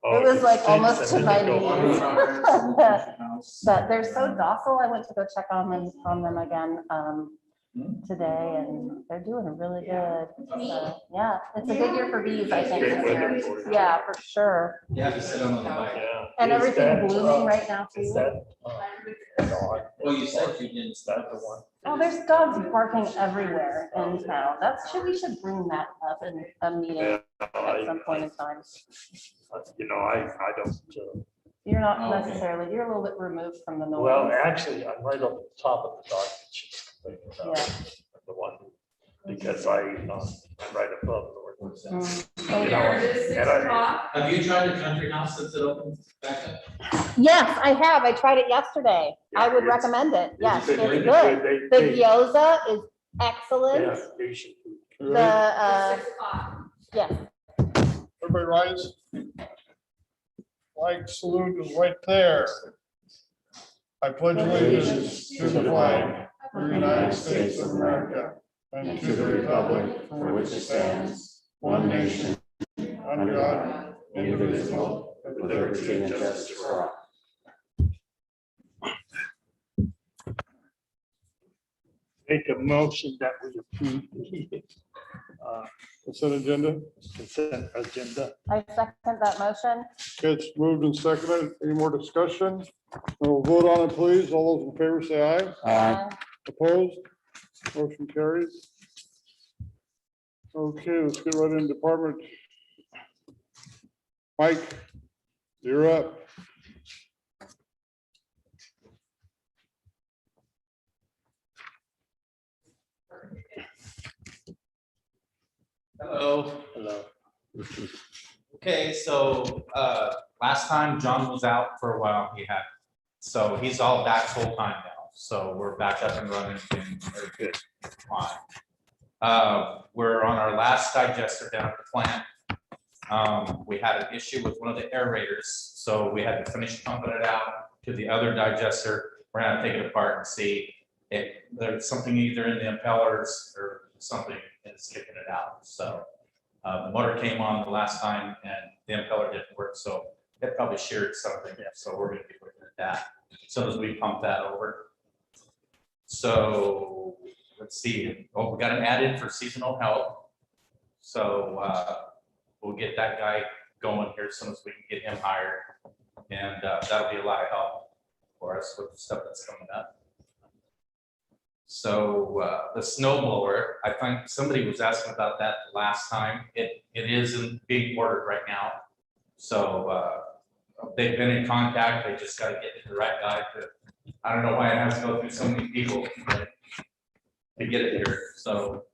It was like almost to my knees. knees. But they're so docile. I went to go check on them again today, and they're doing really good. So, yeah, it's a good year for bees, I think. This year. Yeah, for sure. Yeah, just sit on the bike. And everything blooming right now too. Well, you said you didn't start the one. Oh, there's dogs barking everywhere in town. We should bring that up in a meeting at some point in time. I don't. You're not Oh, okay. necessarily, you're a little bit removed from the noise. Well, actually, I'm right on the top of the dog. Yeah. The one, because I'm right above the. Oh, You yeah. know, Have you tried the country house since it opened back up? Yes, I have. I tried it yesterday. I would It's- recommend it. Yes, it's They- good. The they- gyoza is excellent. Yeah, they should. The, yes. Everybody rise. Flag salute is right there. I pledge allegiance to the flag of the United States of America and to the republic for which it stands, one nation, under God, indivisible, with liberty and justice for all. Make a motion that we approve the Consent agenda. consent agenda. I second that motion. It's moved and seconded. Any more discussion? We'll vote on it, please. All those in favor say aye. Opposed? Motion carries. Okay, let's get right into department. Mike, you're up. Hello. Hello. Okay, so last time John was out for a while, so he's all back full time now. So we're back up and running and very good. Fine. We're on our last digester down at the plant. We had an issue with one of the aerators, so we had to finish pumping it out to the other digester. We're gonna take it apart and see if there's something either in the impellers or something is kicking it out. So the motor came on the last time and the impeller didn't work, so it probably sheared something. So we're gonna be looking at that as soon as we pump that over. So let's see. Oh, we got an add in for seasonal help. So we'll get that guy going here as soon as we can get him hired, and that'll be a lot of help for us with the stuff that's coming up. So the snow blower, I think somebody was asking about that last time. It isn't being ordered right now. So they've been in contact. They just got to get to the right guy. I don't know why it has to go through so many people to get it here. So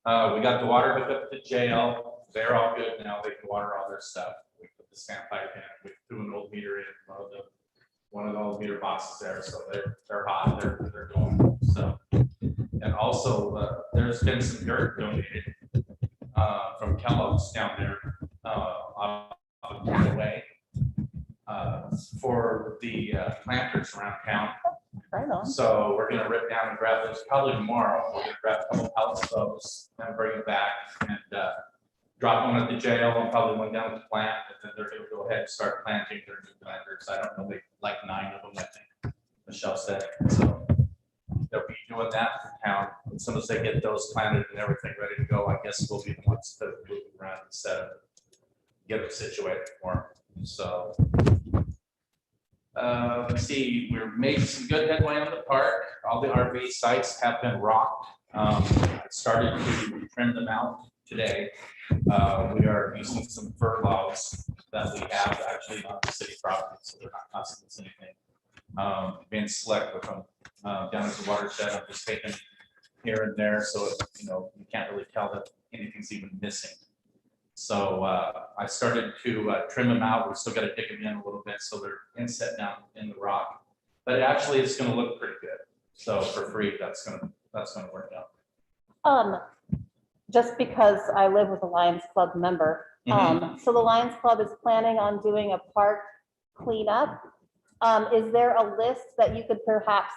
we got the water hooked up at the jail. They're all good now. They can water all their stuff. We put the standpipe in. We threw an old meter in one of the old meter boxes there. So they're hot. They're going. So, and also there's been some dirt donated from Kellogg's down there on the way for the planters around town. Right on. So we're gonna rip down and grab those probably tomorrow. We're gonna grab a couple pallets of those and bring it back and drop one at the jail and probably one down at the plant. And then they're gonna go ahead and start planting their new planters. I don't know, they like 9 of them, I think, Michelle said. So they'll be doing that for town. As soon as they get those planted and everything ready to go, I guess we'll be the ones to move around and set up, get them situated for them. So let's see, we're making some good headway on the park. All the RV sites have been rocked. I started to trim them out today. We are using some fir logs that we have actually on the city property, so they're not costing us anything. Being select with them down at the watershed, I'm just taking here and there, so you can't really tell that anything's even missing. So I started to trim them out. We still got to dig them in a little bit so they're inset down in the rock. But actually, it's going to look pretty good. So for free, that's going to work out. Just because I live with a Lions Club member, so the Lions Club is planning on doing a park cleanup. Is there a list that you could perhaps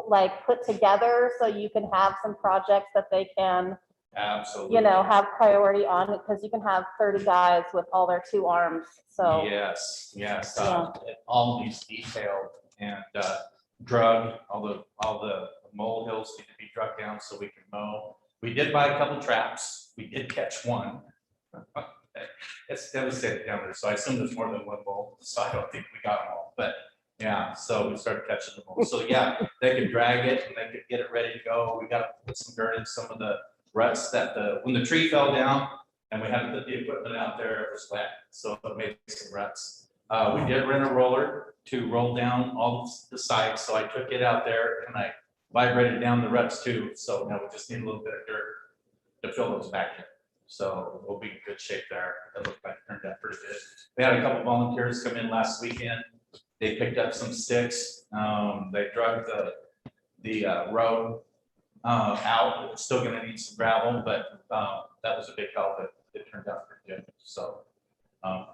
like put together so you can have some projects that they can Absolutely. you know, have priority on it, because you can have 30 guys with all their 2 arms, so. Yes, yes, Yeah. it all needs detailed and drug, all the molehills need to be drugged down so we can mow. We did buy a couple traps, we did catch one. It's devastated down there, so I assume there's more than one mole, so I don't think we got them all, but yeah, so we started catching them all. So yeah, they could drag it and they could get it ready to go. We got to put some dirt in some of the ruts when the tree fell down and we had to put the equipment out there, it was wet, so it made some ruts. We did rent a roller to roll down all the sites, so I took it out there and I vibrated down the ruts too. So now we just need a little bit of dirt to fill those back in. So we'll be in good shape there. It looked like it turned out pretty good. We had a couple volunteers come in last weekend. They picked up some sticks. They drug the road out. It's still gonna need some gravel, but that was a big help. It turned out pretty good. So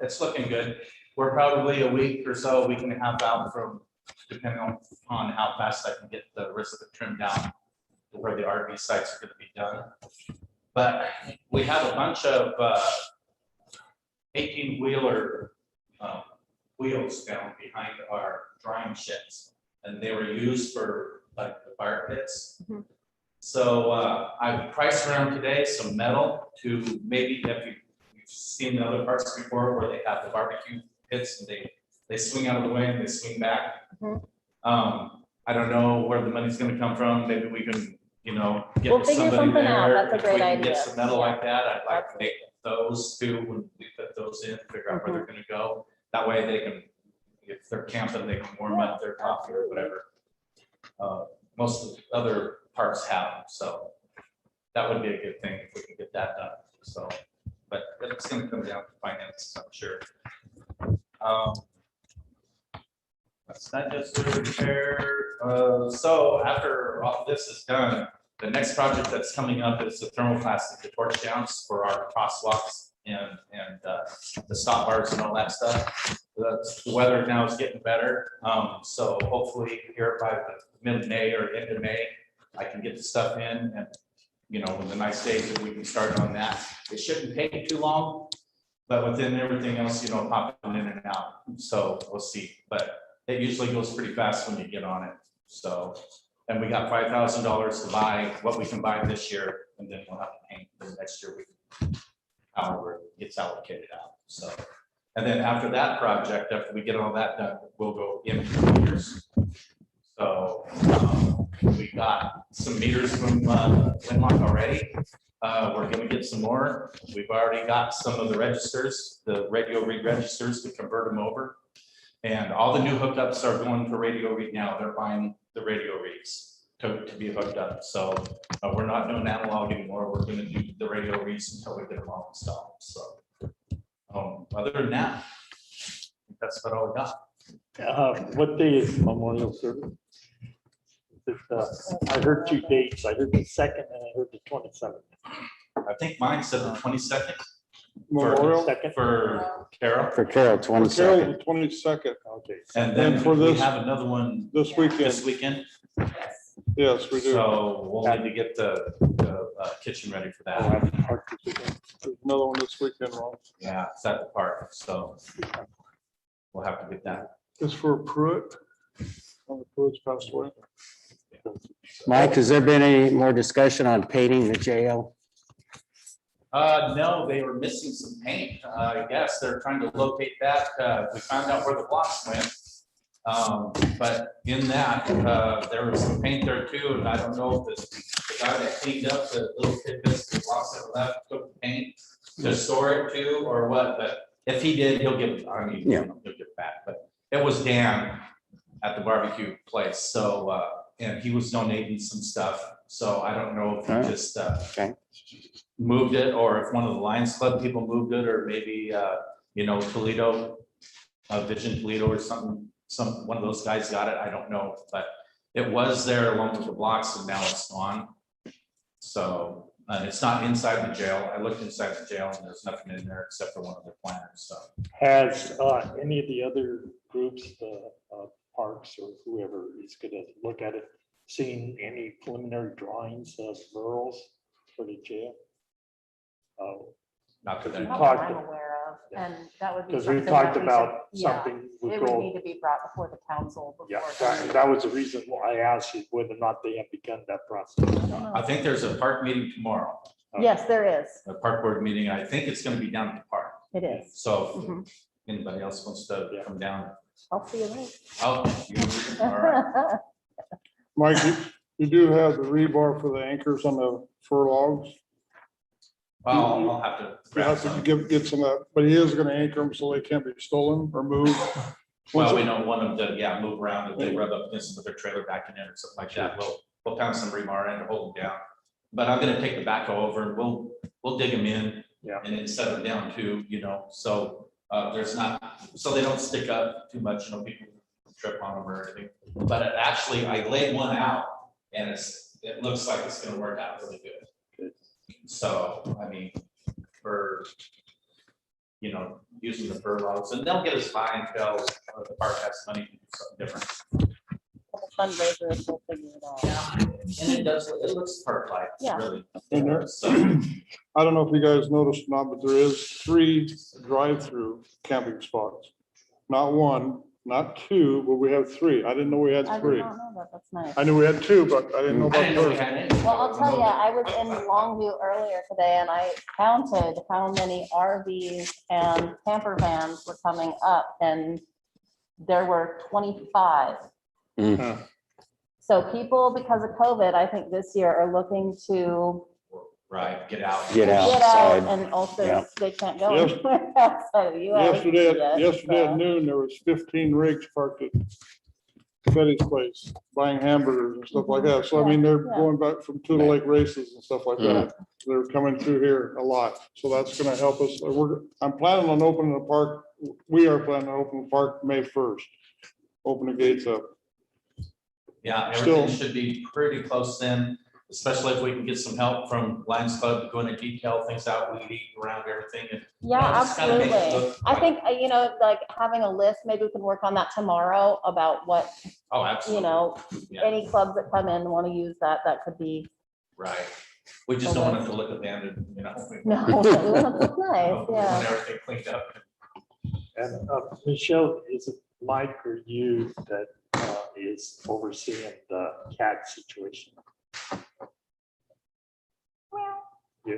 it's looking good. We're probably a week or so, a week and a half out from, depending on how fast I can get the rest of the trim down to where the RV sites are gonna be done. But we have a bunch of 18-wheeler wheels down behind our drying sheds, and they were used for like the fire pits. Mhm. So I priced around today some metal to maybe, if you've seen the other parts before where they have the barbecue pits and they swing out of the way and they swing back. Mhm. I don't know where the money's gonna come from. Maybe we can, you know, get We'll with figure somebody something out. there. That's a If great we can get idea. some metal Yeah. like that, I'd like to make those too, when we put those in, figure out where they're gonna go. That way they can, if they're camping, they can warm up their coffee or whatever. Most of the other parts have them, so that would be a good thing if we can get that done, so. But it's gonna come down to finances, I'm sure. That's not just a repair. So after all this is done, the next project that's coming up is the thermoplastic, the torch downs for our crosswalks and the stop bars and all that stuff. The weather now is getting better. So hopefully here by the mid-May or end of May, I can get the stuff in and, you know, when the nice days that we can start on that. It shouldn't take too long, but within everything else, you know, popping in and out. So we'll see, but it usually goes pretty fast when you get on it. So, and we got $5,000 to buy what we can buy this year, and then we'll have to paint for the next year. However, it gets allocated out. So, and then after that project, after we get all that done, we'll go into the meters. So we got some meters from Winlock already. We're going to get some more. We've already got some of the registers, the radio read registers, to convert them over. And all the new hookups are going to radio read now. They're buying the radio reads to be hooked up. So we're not doing analog anymore. We're going to do the radio reads until we get them all installed. So other than that, that's what all we got. What day is Memorial Service? I heard 2 dates. I heard the 2nd and I heard the 27th. I think mine said the 22nd Memorial. for Carol. For Carol, Carol, 22nd. the 22nd, Okay. And then And for we this- have another one this weekend. this weekend. Yes, we do. So we'll need to get the kitchen ready for I'll that. have to park this weekend. There's another one this weekend, Ron. Yeah, it's at the park, so we'll have to get that. It's for Pruitt. Pruitt's passed away. Mike, has there been any more discussion on painting the jail? No, they were missing some paint. I guess they're trying to locate that. We found out where the blocks went. But in that, there was some paint there too, and I don't know if the guy that cleaned up the little tidbits, the blocks that were left, took the paint to store it too, or what, but if he did, he'll give it, I mean, Yeah. he'll give it back, but it was Dan at the barbecue place, so, and he was donating some stuff, so I don't know if he Alright. just, Okay. moved it, or if one of the Lions Club people moved it, or maybe, you know, Toledo, Vision Toledo or something, one of those guys got it, I don't know, but it was there along with the blocks and now it's gone. So, it's not inside the jail. I looked inside the jail and there's nothing in there except for one of the planners, so. Has any of the other groups, the parks or whoever is going to look at it, seen any preliminary drawings of murals for the jail? Not to We them. Not talked- that I'm aware of, and that would be. Because we something talked that we about should- yeah, something It with would gold. need to be brought before the council. Yeah, before that was the reason why I asked you whether or not they had begun that process. I don't know. I think there's a park meeting tomorrow, Yes, there is. a park board meeting. I think it's gonna be down at the park. It is. So Mhm. if anybody else wants to come down. I'll see you later. Oh, all right. Mike, you do have the rebar for the anchors on the fur logs. Well, I'll have to. You grab have some. to get some, but he is gonna anchor them so they can't be stolen or moved. Well, we don't want them to, yeah, move around if they rub up against with their trailer back in it or something like that. We'll pound some rebar in to hold them down. But I'm gonna take the backhoe over and we'll dig them in. Yeah. And then set them down too, so there's not, so they don't stick up too much, people trip on them or anything. But actually, I laid one out and it looks like it's gonna work out really good. So, I mean, for, using the fur logs, and they'll get us by until the park has money to do something different. Fundraisers, we'll figure it out. And it does, it looks park-like, Yeah. really. And there- So, I don't know if you guys noticed or not, but there is 3 drive-through camping spots. Not 1, not 2, but we have 3. I didn't know we had I did 3. not know that. That's nice. I knew we had 2, but I didn't know I about didn't know we 3. had any. Well, I'll tell you, I was in Longview earlier today and I counted how many RVs and camper vans were coming up and there were 25. Mm. So people, because of COVID, I think this year are looking to Right, get out. Get out. get out outside. and also Yeah. they can't go Yes. anywhere outside of the US. Yesterday, yet, yesterday so. at noon, there was 15 rigs parked at Betty's place, buying hamburgers and stuff like that. So I mean, they're Yeah. going back from Tula Lake races and stuff like that. They're coming through here a lot. So that's gonna help us. I'm planning on opening the park. We are planning on opening the park May 1st. Open the gates up. Yeah, Still- everything should be pretty close then, especially if we can get some help from Lions Club to go into detail things out, weed eat around everything. And Yeah, just kinda make it absolutely. look I like- think, like having a list, maybe we can work on that tomorrow about what, Oh, absolutely. Yeah. any clubs that come in want to use that could be, Right. We just don't want it to look abandoned, no, we want it to look nice, We want yeah. everything cleaned up. And Michelle, is it Mike or you that is overseeing the cat situation? Yeah.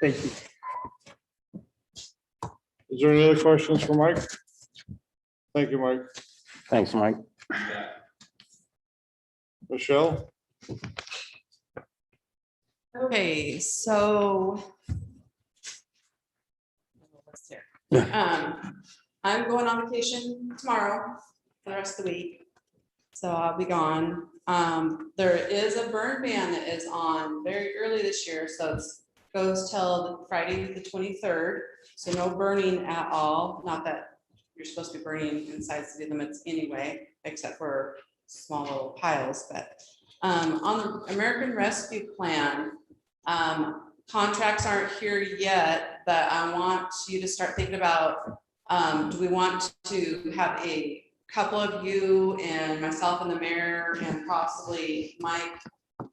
Thank you. Is there any other questions for Mike? Thank you, Mike. Thanks, Mike. Yeah. Michelle? Okay, so. I'm going on vacation tomorrow for the rest of the week. So I'll be gone. There is a burn ban that is on very early this year, so it goes till Friday, the 23rd. So no burning at all, not that you're supposed to be burning inside city limits anyway, except for small little piles, but on the American Rescue Plan, contracts aren't here yet, but I want you to start thinking about, do we want to have a couple of you and myself and the mayor and possibly Mike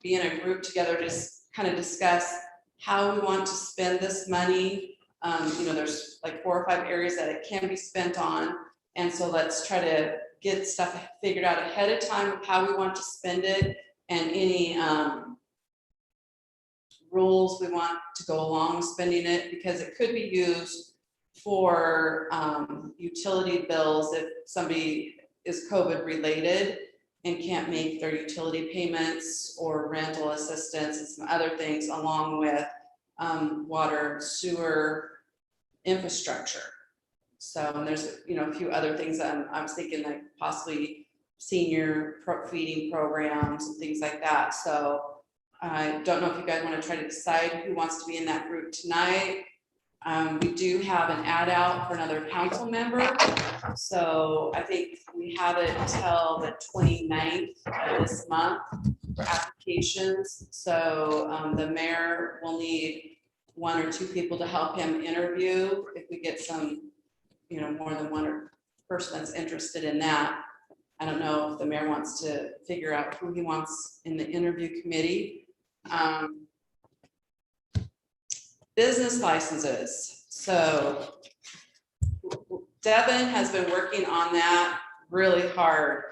be in a group together, just kind of discuss how we want to spend this money. There's like 4 or 5 areas that it can be spent on. And so let's try to get stuff figured out ahead of time of how we want to spend it and any rules we want to go along with spending it, because it could be used for utility bills if somebody is COVID related and can't make their utility payments or rental assistance and some other things along with water, sewer infrastructure. So and there's a few other things that I was thinking, like possibly senior feeding programs and things like that. So I don't know if you guys want to try to decide who wants to be in that group tonight. We do have an ad out for another council member. So I think we have it until the 29th of this month for applications. So the mayor will need 1 or 2 people to help him interview. If we get some, more than one person that's interested in that. I don't know if the mayor wants to figure out who he wants in the interview committee. business licenses. So Devin has been working on that really hard.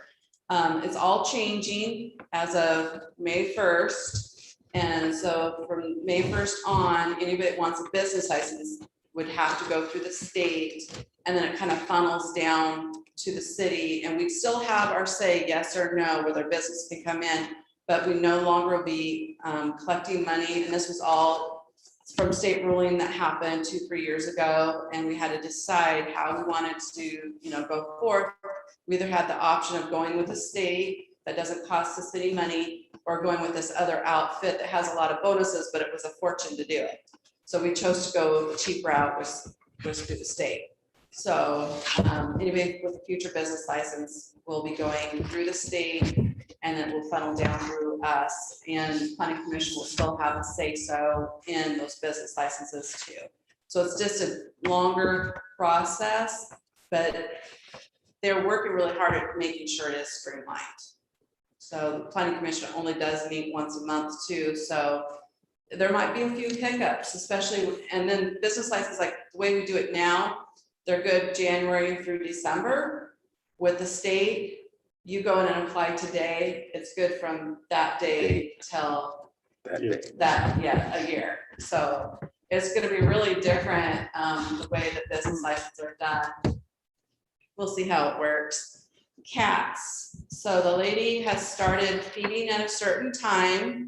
It's all changing as of May 1st. And so from May 1st on, anybody that wants a business license would have to go through the state, and then it kind of funnels down to the city, and we still have our say yes or no where their business can come in, but we no longer will be collecting money. And this was all from state ruling that happened 2-3 years ago, and we had to decide how we wanted to, go forth. We either had the option of going with the state that doesn't cost the city money, or going with this other outfit that has a lot of bonuses, but it was a fortune to do it. So we chose to go the cheap route, was through the state. So anybody with a future business license will be going through the state, and it will funnel down through us, and planning commission will still have a say so in those business licenses too. So it's just a longer process, but they're working really hard at making sure it is streamlined. So the planning commission only does meet once a month too. So there might be a few hiccups, especially, and then business license, like the way we do it now, they're good January through December. With the state, you go in and apply today, it's good from that day till a year. So it's gonna be really different, the way that business licenses are done. We'll see how it works. Cats. So the lady has started feeding at a certain time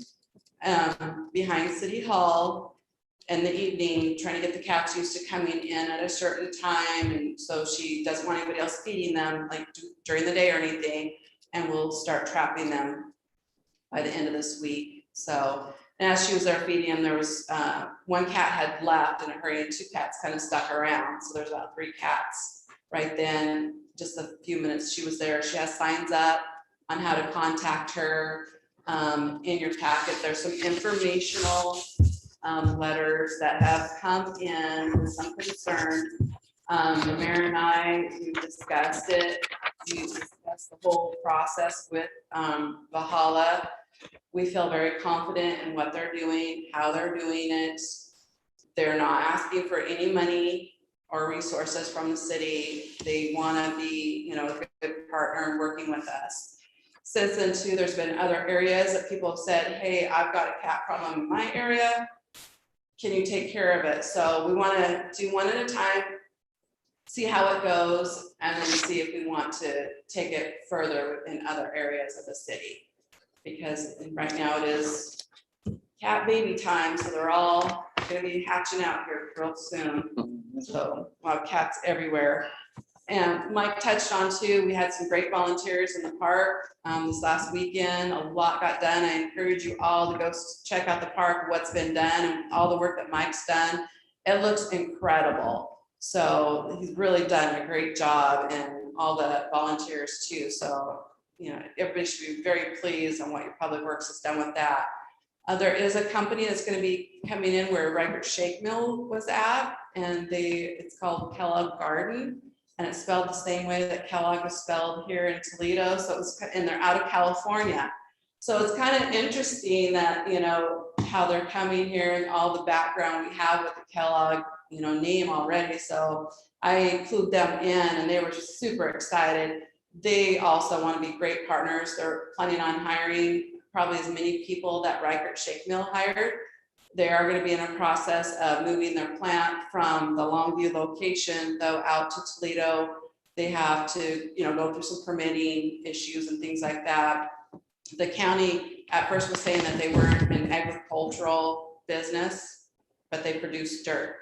behind City Hall in the evening, trying to get the cats used to coming in at a certain time. And so she doesn't want anybody else feeding them like during the day or anything. And we'll start trapping them by the end of this week. So, and as she was there feeding them, there was one cat had left in a hurry, and 2 cats kind of stuck around. So there's about 3 cats right then. Just a few minutes she was there. She has signs up on how to contact her. In your packet, there's some informational letters that have come in with some concern. The mayor and I, we discussed it. We discussed the whole process with Valhalla. We feel very confident in what they're doing, how they're doing it. They're not asking for any money or resources from the city. They want to be, a good partner in working with us. Since then too, there's been other areas that people have said, hey, I've got a cat problem in my area. Can you take care of it? So we want to do one at a time, see how it goes, and then see if we want to take it further in other areas of the city. Because right now it is cat baby time, so they're all gonna be hatching out here real soon. So a lot of cats everywhere. And Mike touched on too, we had some great volunteers in the park this last weekend. A lot got done. I encourage you all to go check out the park, what's been done, and all the work that Mike's done. It looks incredible. So he's really done a great job, and all the volunteers too. So, everybody should be very pleased on what your public works has done with that. There is a company that's going to be coming in where Reichert Shake Mill was at, and it's called Kellogg Garden. And it's spelled the same way that Kellogg is spelled here in Toledo. So and they're out of California. So it's kind of interesting that, how they're coming here and all the background we have with the Kellogg, name already. So I include them in, and they were just super excited. They also want to be great partners. They're planning on hiring probably as many people that Reichert Shake Mill hired. They are going to be in a process of moving their plant from the Longview location, though, out to Toledo. They have to, go through some permitting issues and things like that. The county at first was saying that they weren't an agricultural business, but they produce dirt.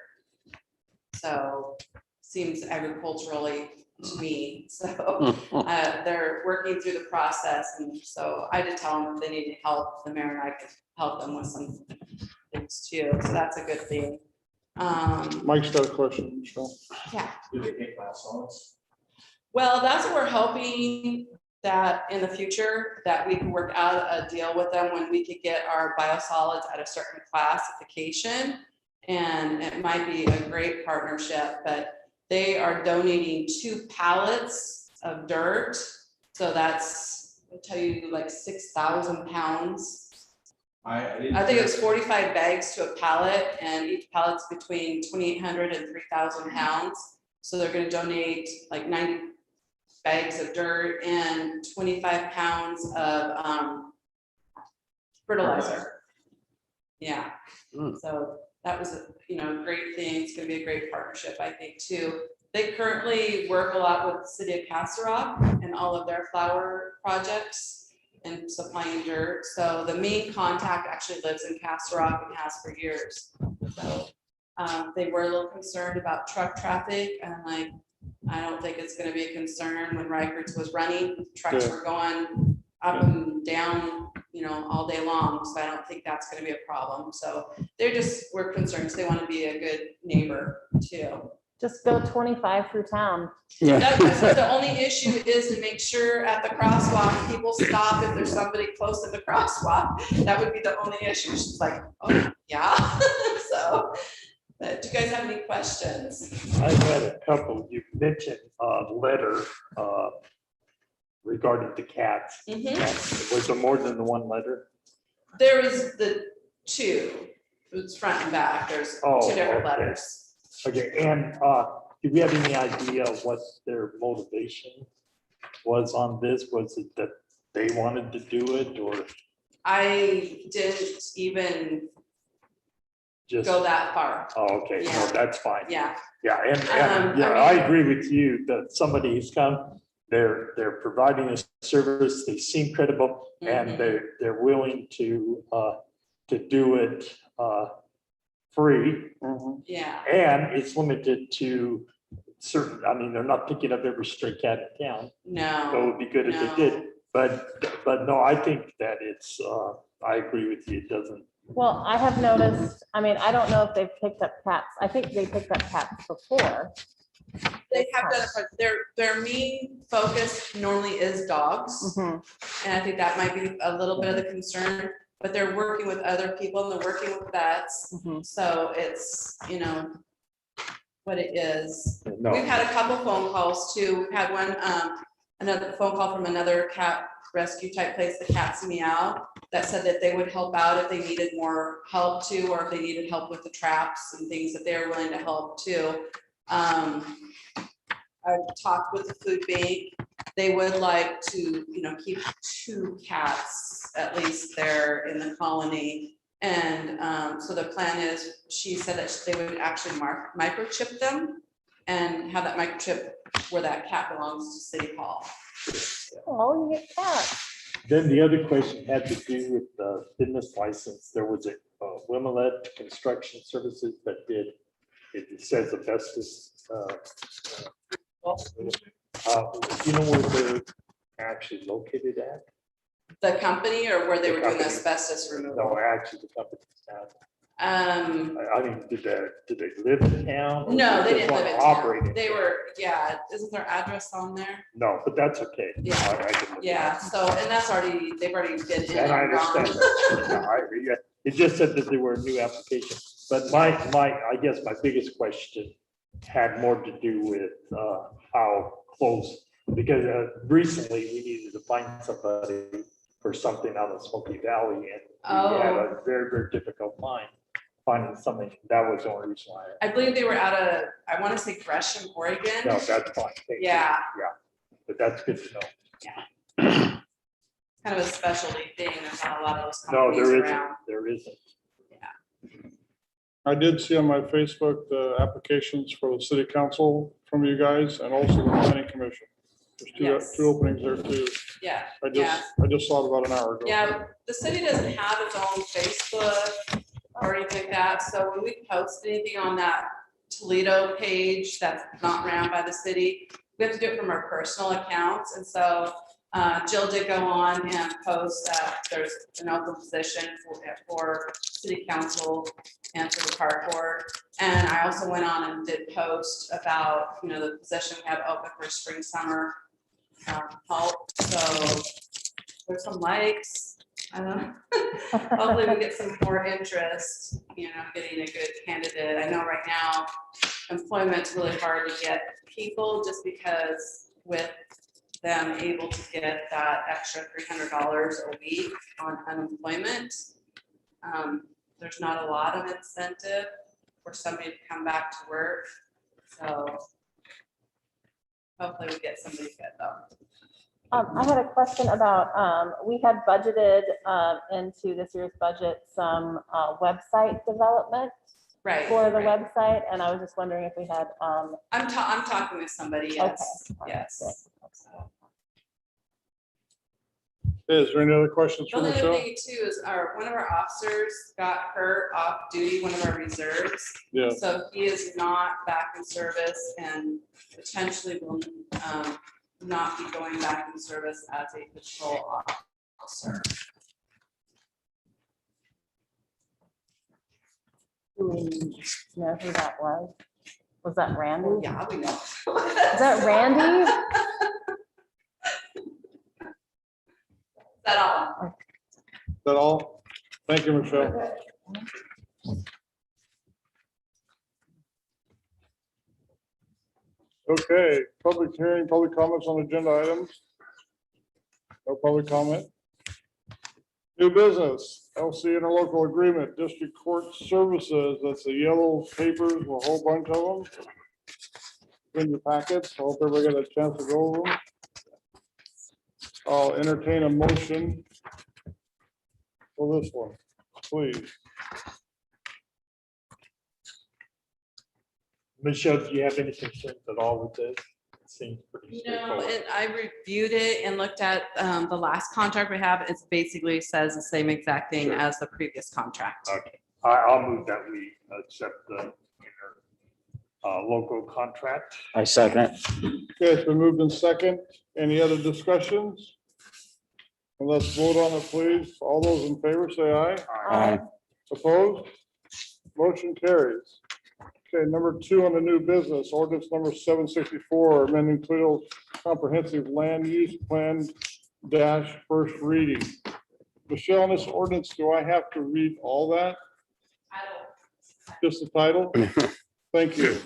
So seems agriculturally to me. So they're working through the process. And so I did tell them if they needed help, the mayor and I could help them with some things too. So that's a good thing. Mike's got a question, Michelle. Yeah. Do they pay biosolids? Well, that's what we're hoping, that in the future that we can work out a deal with them when we could get our biosolids at a certain classification. And it might be a great partnership, but they are donating 2 pallets of dirt. So that's, I'll tell you, like 6,000 pounds I think it was 45 bags to a pallet, and each pallet's between 2,800 and 3,000 pounds. So they're gonna donate like 90 bags of dirt and 25 pounds of fertilizer. Yeah, so that was a great thing. It's gonna be a great partnership, I think, too. They currently work a lot with the city of Castle Rock and all of their flower projects and supplying dirt. So the main contact actually lives in Castle Rock and has for years. So they were a little concerned about truck traffic, and like, I don't think it's gonna be a concern. When Rikers was running, trucks were going up and down, all day long. So I don't think that's gonna be a problem. So we're concerned. They want to be a good neighbor too. Just go 25 through town. Yeah. The only issue is to make sure at the crosswalk, people stop if there's somebody close to the crosswalk. That would be the only issue. She's like, oh, yeah. So, but do you guys have any questions? I had a couple. You mentioned a letter regarding the cats. Mhm. Was there more than the one letter? There is the two, it's front and back. There's Oh, two different okay. letters. Okay, and do we have any idea what their motivation was on this? Was it that they wanted to do it, or I didn't even just? go that far. Oh, okay, no, Yeah. that's fine. Yeah. Yeah, and yeah, I I mean- agree with you that somebody who's come, they're providing a service, they seem credible, and Mhm. they're willing to do it free, Yeah. and it's limited to certain, I mean, they're not picking up every stray cat in town, so it No. would be good if No. they did, but no, I think that it's, I agree with you, it doesn't. Well, I have noticed, I mean, I don't know if they've picked up cats. I think they picked up cats before. They have done it, but their main focus normally is dogs. Mhm. And I think that might be a little bit of the concern, but they're working with other people and they're working with vets. Mhm. So it's, what it is. No. We've had a couple phone calls too. We've had one, another phone call from another cat rescue type place, the Cats Meow, that said that they would help out if they needed more help too, or if they needed help with the traps and things, that they're willing to help too. I've talked with the food bank. They would like to, keep 2 cats at least there in the colony. And so the plan is, she said that they would actually microchip them and have that microchip where that cat belongs to City Hall. Oh, you get cats. Then the other question had to do with the business license. There was a Wilmette Construction Services that did, it says asbestos. You know where they're actually located at? The company, or where they were doing company. asbestos No, removal? actually the company's not. Um, I mean, did they live in town? or no, they just didn't wanna live in operate town. They were, isn't their address on there? No, but that's okay. Yeah. I can look it Yeah, up. so, and that's already, they've already been in And I and gone. understand that. Yeah, it just said that they were a new application, but I guess my biggest question had more to do with how close, because recently we needed to find somebody for something out of Smoky Valley, and we had a very, very difficult finding something. That was the only reason why. I believe they were out of, I want to say Gresham, Oregon. No, that's fine. Thank you. Yeah. Yeah, but that's good to know. Kind of a specialty thing. There's not a lot of those No, companies there isn't. around. There isn't. I did see on my Facebook the applications for the city council from you guys and also the planning commission. There's Yes. two openings there too. Yeah, I yeah. just saw it about an hour ago. Yeah, the city doesn't have its own Facebook or anything like that, so when we post anything on that Toledo page that's not ran by the city, we have to do it from our personal accounts, and so Jill did go on and post that there's an open position for city council and for the park board, and I also went on and did post about, the position we have open for spring, summer help, so there's some likes. I don't know. Hopefully we get some more interest, getting a good candidate. I know right now employment's really hard to get people, just because with them able to get that extra $300 a week on unemployment, There's not a lot of incentive for somebody to come back to work, so hopefully we get somebody good though. I had a question about, we had budgeted into this year's budget some website development Right. for the right. website, and I was just wondering if we had. I'm talking with somebody, yes, Okay. yes. Is there any other questions The for only other Michelle? thing too is one of our officers got hurt off duty, one of our reserves. Yeah, So he is not back in service and potentially will not be going back in service as a patrol officer. Do we know who that was? Was that Randy? Well, yeah, we know. Is that Randy? Is that all? is that all? Thank you, Michelle. Okay, public hearing, public comments on agenda items. No public comment. New business, LC interlocal agreement, district court services, that's the yellow papers, a whole bunch of them. In your packets, hope everybody got a chance to go over them. I'll entertain a motion for this one, please. Michelle, do you have any concerns at all with this? It seems pretty No, straightforward. and I reviewed it and looked at the last contract we have. It basically says the same exact thing Sure. as the previous contract. Okay, I'll move that we accept the local contract. I second it. Okay, it's been moved in second. Any other discussions? And let's vote on it, please. All those in favor say aye. Aye. Opposed? Motion carries. Okay, number 2 on the new business, ordinance number 764, amending Toledo comprehensive land use plan dash first reading. Michelle, on this ordinance, do I have to read all that? Just the title? Thank you.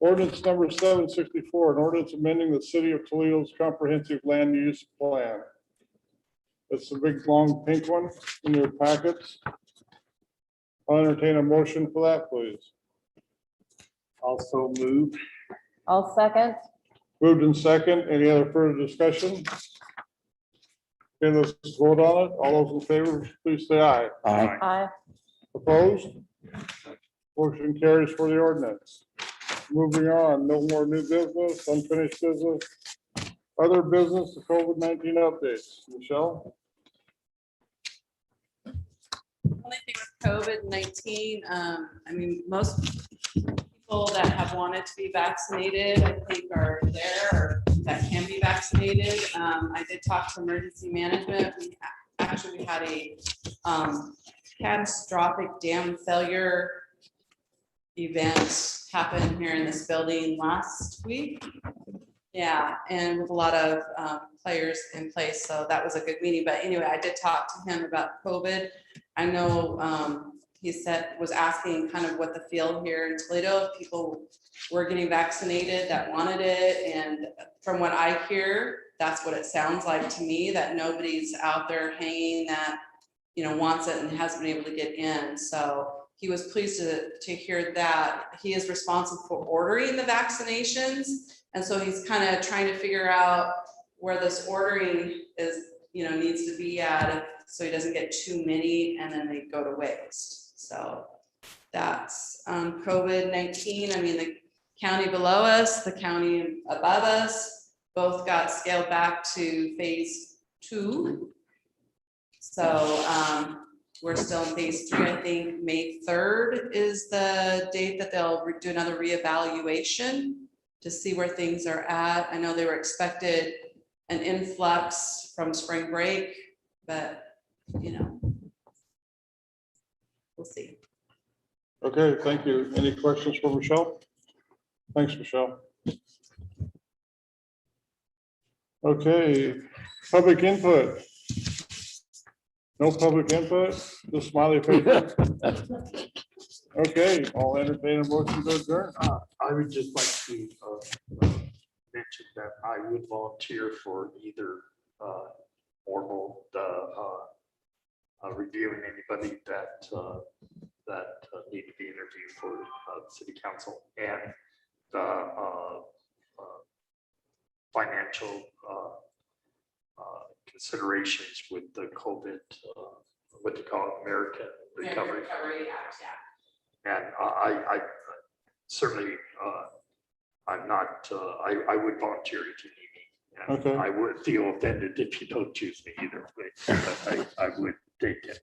Ordinance number 764, an ordinance amending the city of Toledo's comprehensive land use plan. It's a big, long pink one in your packets. I'll entertain a motion for that, please. Also move. I'll second. Moved in second. Any other further discussion? Okay, let's vote on it. All those in favor, please say aye. Aye. Aye. Opposed? Motion carries for the ordinance. Moving on, no more new business, unfinished business. Other business, the COVID-19 updates. Michelle? Only thing with COVID-19, I mean, most people that have wanted to be vaccinated, I think are there or that can be vaccinated. I did talk to emergency management. We had a catastrophic dam failure event happen here in this building last week. Yeah, and with a lot of players in place, so that was a good meeting. But anyway, I did talk to him about COVID. I know he was asking kind of what the field here in Toledo, if people were getting vaccinated that wanted it. And from what I hear, that's what it sounds like to me, that nobody's out there hanging that, you know, wants it and hasn't been able to get in. So he was pleased to hear that. He is responsible for ordering the vaccinations. And so he's kind of trying to figure out where this ordering is, you know, needs to be at, so he doesn't get too many and then they go to waste. So that's COVID-19. I mean, the county below us, the county above us, both got scaled back to phase 2. So we're still in phase 3. I think May 3rd is the date that they'll do another reevaluation to see where things are at. I know they were expected an influx from spring break, but you know, we'll see. Okay, thank you. Any questions for Michelle? Thanks, Michelle. Okay, public input. No public input, the smiley face. Okay, I'll entertain a motion to adjourn. I would just like to mention that I would volunteer for either or both the reviewing anybody that need to be interviewed for city council and financial considerations with the COVID, what they call it, American Recovery. Act, yeah. And I certainly, I'm not, I would volunteer if you need me. And Okay. I would feel offended if you don't choose me either way, but I would take it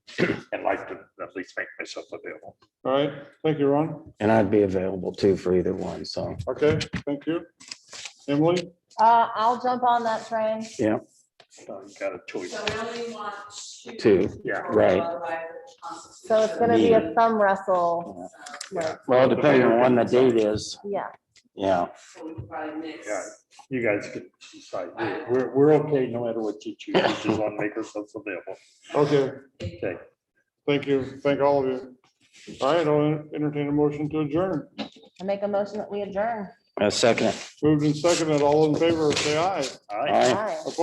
and like to at least make myself available. All right, thank you, Ron. And I'd be available too for either one, so. Okay, thank you. Emily, I'll jump on that train. Yeah, You got a choice. So we only want two, Yeah. right. So it's gonna be a thumb wrestle. like, Well, depending on when the date is, Yeah, yeah. So we could probably mix. Yeah. You guys can decide. We're okay no matter what you choose. We just want to make ourselves available. okay, Okay. thank you, thank all of you. All right, I'll entertain a motion to adjourn. I make a motion that we adjourn. A second. Moved and seconded, all in favor, say aye. All right. Aye. Aye. Opposed?